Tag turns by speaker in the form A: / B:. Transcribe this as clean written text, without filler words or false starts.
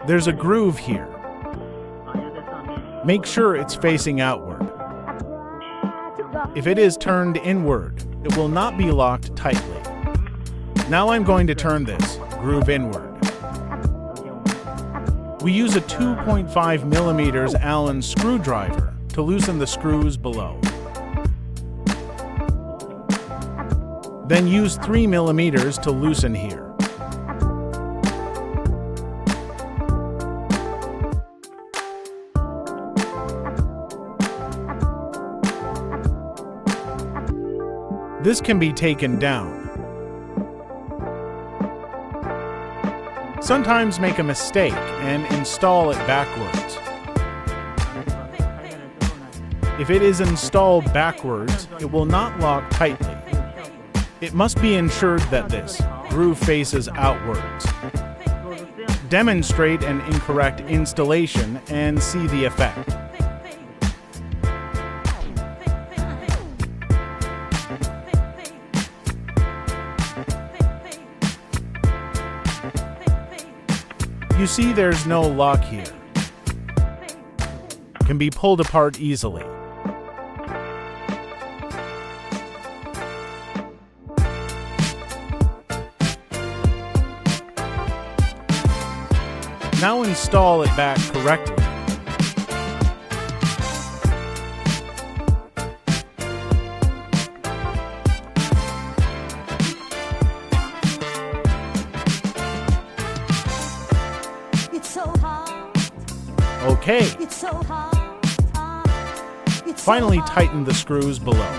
A: There's a groove here. Make sure it's facing outward. If it is turned inward, it will not be locked tightly. Now I'm going to turn this groove inward. We use a 2.5 millimeters Allen screwdriver to loosen the screws below. Then use 3 millimeters to loosen here. This can be taken down. Sometimes make a mistake and install it backwards. If it is installed backwards, it will not lock tightly. It must be ensured that this groove faces outwards. Demonstrate an incorrect installation and see the effect. You see there's no lock here. Can be pulled apart easily. Now install it back correctly. Okay. Finally tighten the screws below.